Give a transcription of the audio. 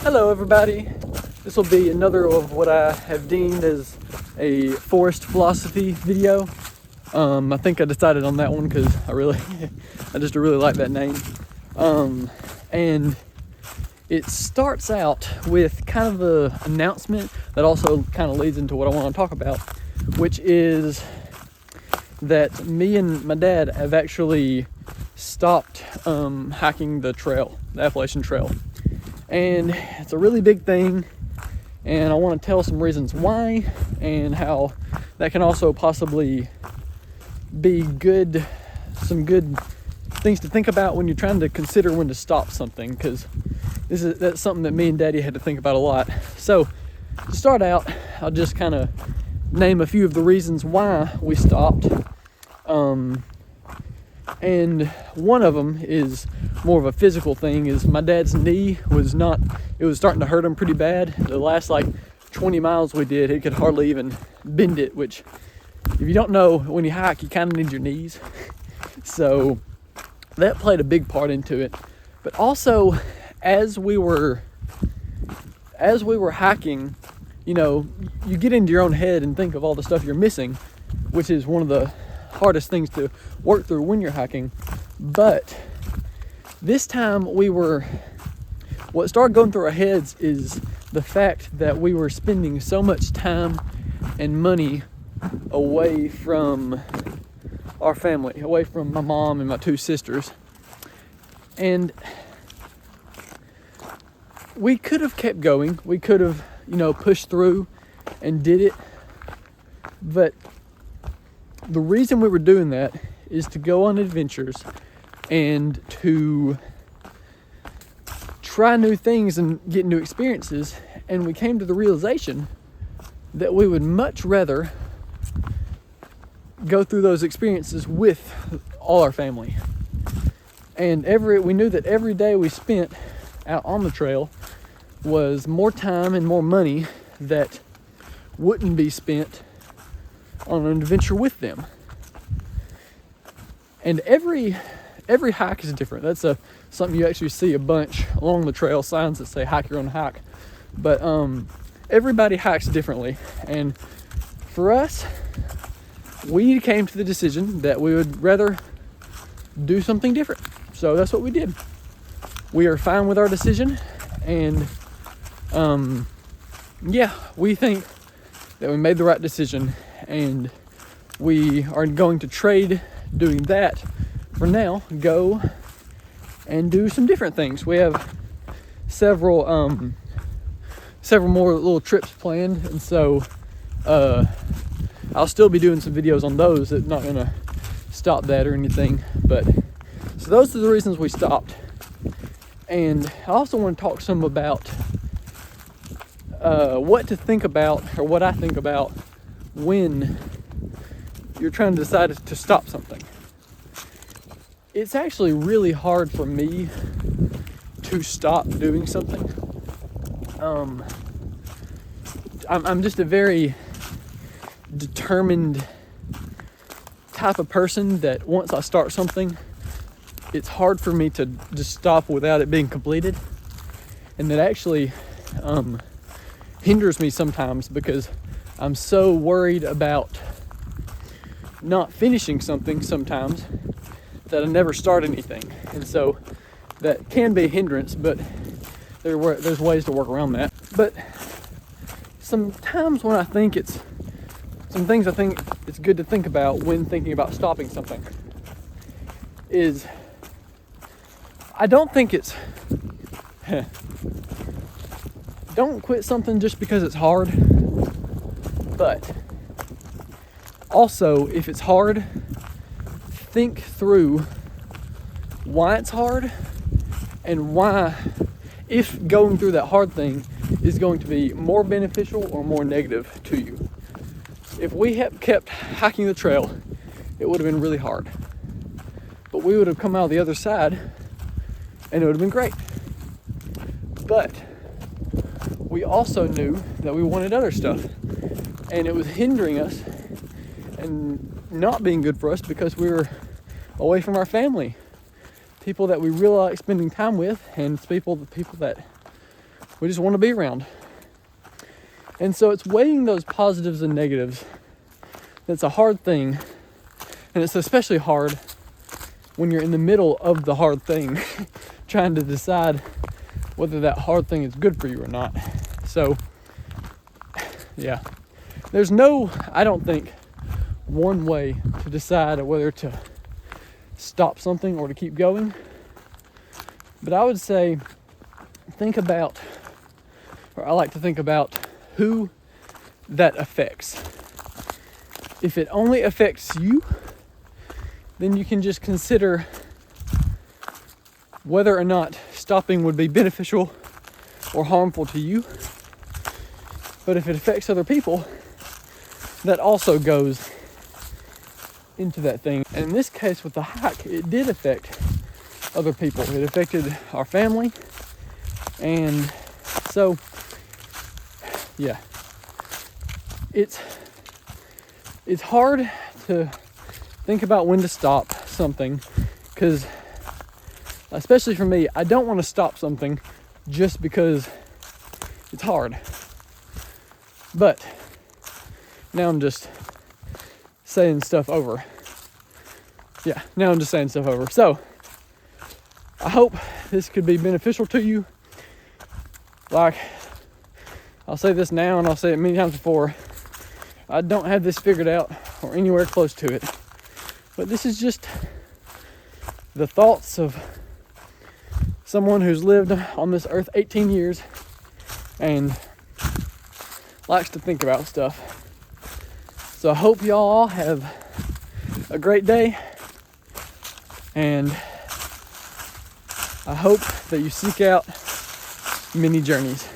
Hello everybody. This will be another of what I have deemed as a forest philosophy video. I think I decided on that one because I just really like that name. And it starts out with kind of an announcement that also kind of leads into what I want to talk about, which is that me and my dad have actually stopped hiking the trail, the Appalachian Trail. And it's a really big thing, and I want to tell some reasons why and how that can also possibly be some good things to think about when you're trying to consider when to stop something, because that's something that me and Daddy had to think about a lot. So to start out, I'll just kind of name a few of the reasons why we stopped. And one of them is more of a physical thing. Is my dad's knee was starting to hurt him pretty bad. The last 20 miles we did, he could hardly even bend it, which if you don't know, when you hike, you kind of need your knees. So that played a big part into it. But also, as we were hiking, you get into your own head and think of all the stuff you're missing, which is one of the hardest things to work through when you're hiking. But this time what started going through our heads is the fact that we were spending so much time and money away from our family, away from my mom and my two sisters. And we could have kept going. We could have, pushed through and did it. But the reason we were doing that is to go on adventures and to try new things and get new experiences. And we came to the realization that we would much rather go through those experiences with all our family. And we knew that every day we spent out on the trail was more time and more money that wouldn't be spent on an adventure with them. And every hike is different. That's something you actually see a bunch along the trail, signs that say hike your own hike. But everybody hikes differently. And for us, we came to the decision that we would rather do something different. So that's what we did. We are fine with our decision, and we think that we made the right decision, and we are going to trade doing that for now, go and do some different things. We have several more little trips planned, and so I'll still be doing some videos on those. It's not gonna stop that or anything, but so those are the reasons we stopped. And I also want to talk some about what to think about, or what I think about when you're trying to decide to stop something. It's actually really hard for me to stop doing something. I'm just a very determined type of person that once I start something, it's hard for me to just stop without it being completed. And that actually hinders me sometimes, because I'm so worried about not finishing something sometimes that I never start anything. And so that can be a hindrance, but there's ways to work around that. But sometimes when I think it's good to think about when thinking about stopping something is, I don't think it's don't quit something just because it's hard, but also if it's hard, think through why it's hard and why, if going through that hard thing is going to be more beneficial or more negative to you. If we had kept hiking the trail, it would have been really hard, but we would have come out the other side and it would have been great. But we also knew that we wanted other stuff, and it was hindering us and not being good for us because we were away from our family, people that we really like spending time with, and the people that we just want to be around. And so it's weighing those positives and negatives. That's a hard thing. And it's especially hard when you're in the middle of the hard thing, trying to decide whether that hard thing is good for you or not. So, yeah. There's no, I don't think, one way to decide whether to stop something or to keep going. But I would say, think about, or I like to think about who that affects. If it only affects you, then you can just consider whether or not stopping would be beneficial or harmful to you. But if it affects other people, that also goes into that thing. And in this case with the hike, it did affect other people. It affected our family. And so, yeah, it's hard to think about when to stop something, because especially for me, I don't want to stop something just because it's hard. But now I'm just saying stuff over. Yeah, now I'm just saying stuff over. So I hope this could be beneficial to you. Like, I'll say this now and I'll say it many times before. I don't have this figured out or anywhere close to it. But this is just the thoughts of someone who's lived on this earth 18 years and likes to think about stuff. So I hope y'all all have a great day, and I hope that you seek out many journeys.